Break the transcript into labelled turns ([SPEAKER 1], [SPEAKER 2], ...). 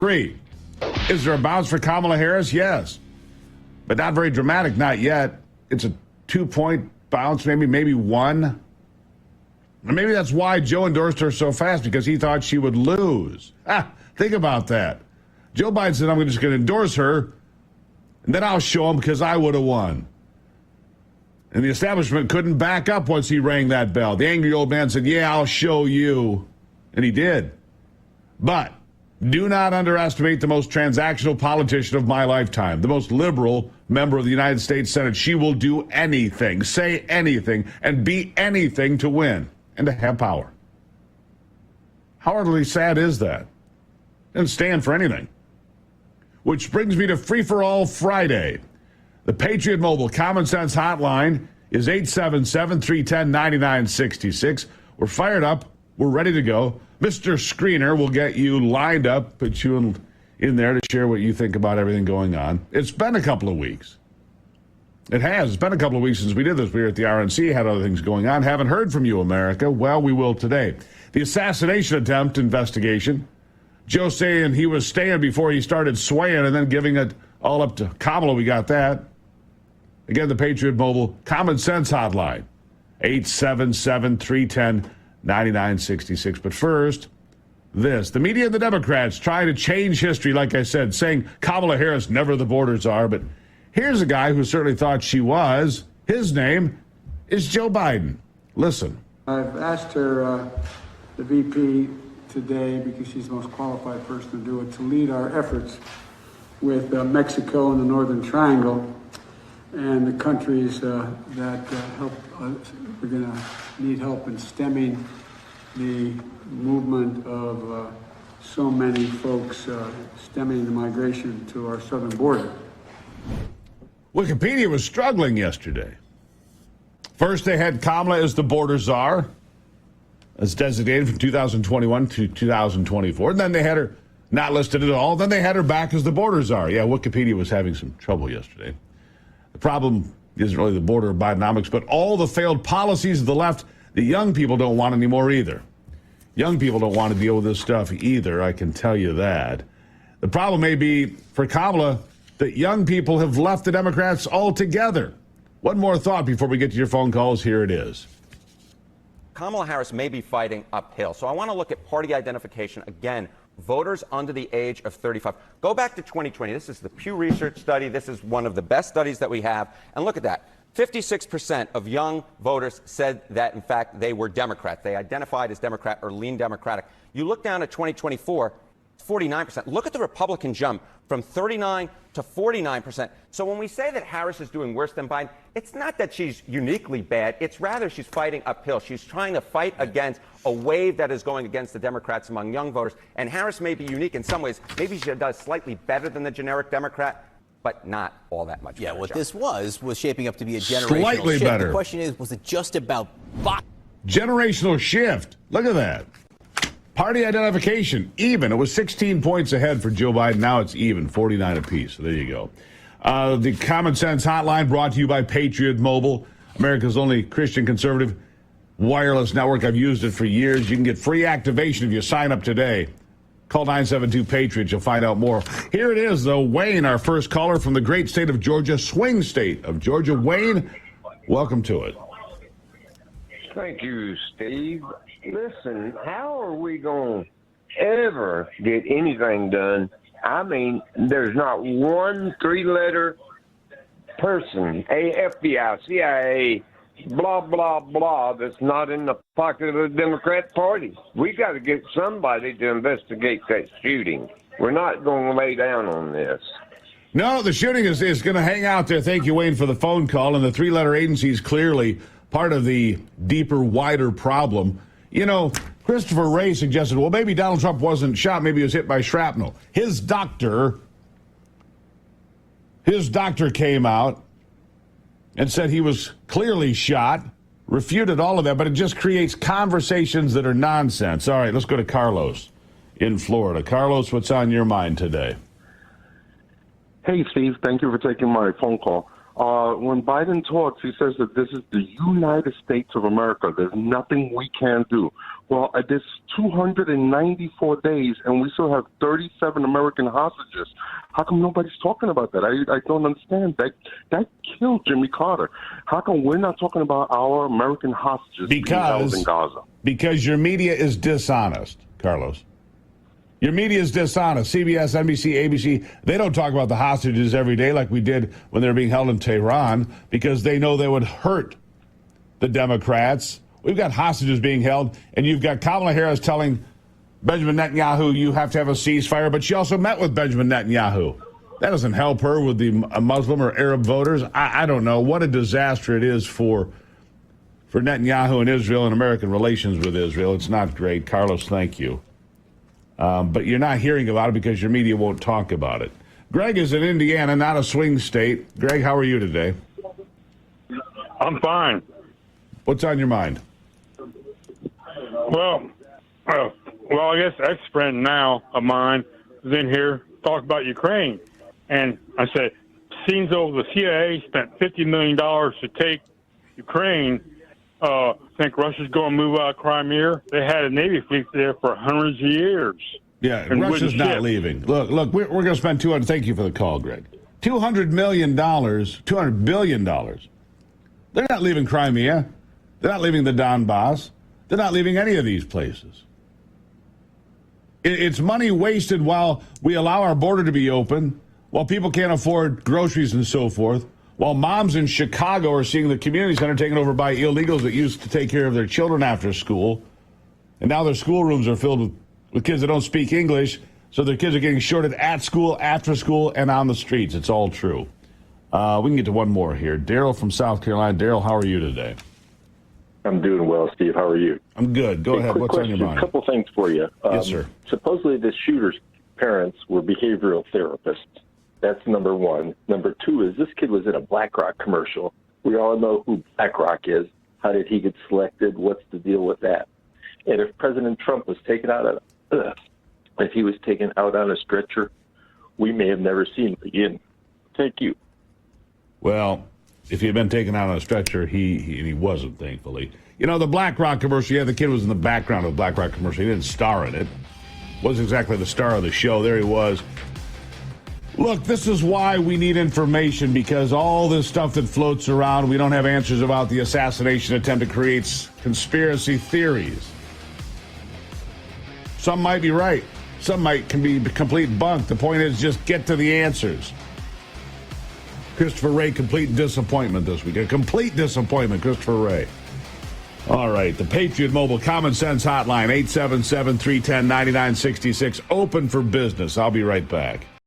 [SPEAKER 1] Agree. Is there a bounce for Kamala Harris? Yes. But not very dramatic, not yet. It's a 2-point bounce, maybe one. And maybe that's why Joe endorsed her so fast, because he thought she would lose. Think about that. Joe Biden said, I'm just going to endorse her, and then I'll show him because I would have won. And the establishment couldn't back up once he rang that bell. The angry old man said, yeah, I'll show you. And he did. But do not underestimate the most transactional politician of my lifetime, the most liberal member of the United States Senate. She will do anything, say anything, and be anything to win and to have power. How utterly sad is that? Didn't stand for anything. Which brings me to Free for All Friday. The Patriot Mobile Common Sense Hotline is 877-310-9966. We're fired up. We're ready to go. Mr. Screener will get you lined up, put you in there to share what you think about everything going on. It's been a couple of weeks. It has. It's been a couple of weeks since we did this. We were at the RNC, had other things going on. Haven't heard from you, America. Well, we will today. The assassination attempt investigation. Joe saying he was staying before he started swaying and then giving it all up to Kamala. We got that. Again, the Patriot Mobile Common Sense Hotline, 877-310-9966. But first, this. The media and the Democrats trying to change history, like I said, saying Kamala Harris, never the borders are. But here's a guy who certainly thought she was. His name is Joe Biden. Listen.
[SPEAKER 2] I've asked her, the VP, today, because she's the most qualified person to do it, to lead our efforts with Mexico and the Northern Triangle and the countries that help. We're going to need help in stemming the movement of so many folks, stemming the migration to our southern border.
[SPEAKER 1] Wikipedia was struggling yesterday. First, they had Kamala as the border czar, as designated from 2021 to 2024. And then they had her not listed at all. Then they had her back as the border czar. Yeah, Wikipedia was having some trouble yesterday. The problem isn't really the border Bidenomics, but all the failed policies of the left that young people don't want anymore either. Young people don't want to deal with this stuff either, I can tell you that. The problem may be for Kamala that young people have left the Democrats altogether. One more thought before we get to your phone calls. Here it is.
[SPEAKER 3] Kamala Harris may be fighting uphill. So I want to look at party identification again. Voters under the age of 35. Go back to 2020. This is the Pew Research study. This is one of the best studies that we have. And look at that. 56% of young voters said that, in fact, they were Democrats. They identified as Democrat or lean Democratic. You look down at 2024, 49%. Look at the Republican jump from 39 to 49%. So when we say that Harris is doing worse than Biden, it's not that she's uniquely bad. It's rather she's fighting uphill. She's trying to fight against a wave that is going against the Democrats among young voters. And Harris may be unique in some ways. Maybe she does slightly better than the generic Democrat, but not all that much.
[SPEAKER 4] Yeah,
[SPEAKER 3] better,
[SPEAKER 4] what
[SPEAKER 3] John.
[SPEAKER 4] this was shaping up to be a generational
[SPEAKER 1] Slightly
[SPEAKER 4] shift.
[SPEAKER 1] better.
[SPEAKER 4] The question is, was it just about Biden?
[SPEAKER 1] Generational shift. Look at that. Party identification, even. It was 16 points ahead for Joe Biden. Now it's even, 49 apiece. So there you go. The Common Sense Hotline brought to you by Patriot Mobile, America's only Christian conservative wireless network. I've used it for years. You can get free activation if you sign up today. Call 972-PATRIOT. You'll find out more. Here it is, though. Wayne, our first caller from the great state of Georgia, swing state of Georgia. Wayne, welcome to it.
[SPEAKER 5] Thank you, Steve. Listen, how are we going to ever get anything done? I mean, there's not one three-letter person, FBI, CIA, blah, blah, blah, that's not in the pocket of the Democrat Party. We got to get somebody to investigate that shooting. We're not going to lay down on this.
[SPEAKER 1] No, the shooting is going to hang out there. Thank you, Wayne, for the phone call. And the three-letter agency is clearly part of the deeper, wider problem. You know, Christopher Wray suggested, well, maybe Donald Trump wasn't shot. Maybe he was hit by shrapnel. His doctor came out and said he was clearly shot, refuted all of that, but it just creates conversations that are nonsense. All right, let's go to Carlos in Florida. Carlos, what's on your mind today?
[SPEAKER 6] Hey, Steve. Thank you for taking my phone call. When Biden talks, he says that this is the United States of America. There's nothing we can do. Well, this 294 days, and we still have 37 American hostages. How come nobody's talking about that? I don't understand. That killed Jimmy Carter. How come we're not talking about our American hostages being held in Gaza?
[SPEAKER 1] Because your media is dishonest, Carlos. Your media is dishonest. CBS, NBC, ABC, they don't talk about the hostages every day like we did when they were being held in Tehran because they know they would hurt the Democrats. We've got hostages being held, and you've got Kamala Harris telling Benjamin Netanyahu you have to have a ceasefire, but she also met with Benjamin Netanyahu. That doesn't help her with the Muslim or Arab voters. I don't know. What a disaster it is for Netanyahu and Israel and American relations with Israel. It's not great. Carlos, thank you. But you're not hearing about it because your media won't talk about it. Greg is in Indiana, not a swing state. Greg, how are you today?
[SPEAKER 7] I'm fine.
[SPEAKER 1] What's on your mind?
[SPEAKER 7] Well, I guess ex-friend now of mine was in here talking about Ukraine. And I said, seems though the CIA spent $50 million to take Ukraine. Think Russia's going to move out of Crimea? They had a Navy fleet there for hundreds of years.
[SPEAKER 1] Yeah, Russia's not leaving. Look, we're going to spend $200. Thank you for the call, Greg. $200 million, $200 billion. They're not leaving Crimea. They're not leaving the Donbass. They're not leaving any of these places. It's money wasted while we allow our border to be open, while people can't afford groceries and so forth, while moms in Chicago are seeing the community center taken over by illegals that used to take care of their children after school. And now their schoolrooms are filled with kids that don't speak English, so their kids are getting shorted at school, after school, and on the streets. It's all true. We can get to one more here. Daryl from South Carolina. Daryl, how are you today?
[SPEAKER 8] I'm doing well, Steve. How are you?
[SPEAKER 1] I'm good. Go ahead. What's
[SPEAKER 8] question,
[SPEAKER 1] on your mind?
[SPEAKER 8] A couple things for you.
[SPEAKER 1] Yes, sir.
[SPEAKER 8] Supposedly the shooter's parents were behavioral therapists. That's number one. Number two is this kid was in a BlackRock commercial. We all know who BlackRock is. How did he get selected? What's the deal with that? And if President Trump was taken out if he was taken out on a stretcher, we may have never seen him again. Thank you.
[SPEAKER 1] Well, if he had been taken out on a stretcher, he wasn't, thankfully. You know, the BlackRock commercial, yeah, the kid was in the background of the BlackRock commercial. He didn't star in it. Wasn't exactly the star of the show. There he was. Look, this is why we need information, because all this stuff that floats around, we don't have answers about the assassination attempt. It creates conspiracy theories. Some might be right. Some can be complete bunk. The point is just get to the answers. Christopher Wray, complete disappointment this week. A complete disappointment, Christopher Wray. All right, the Patriot Mobile Common Sense Hotline, 877-310-9966, open for business. I'll be right back.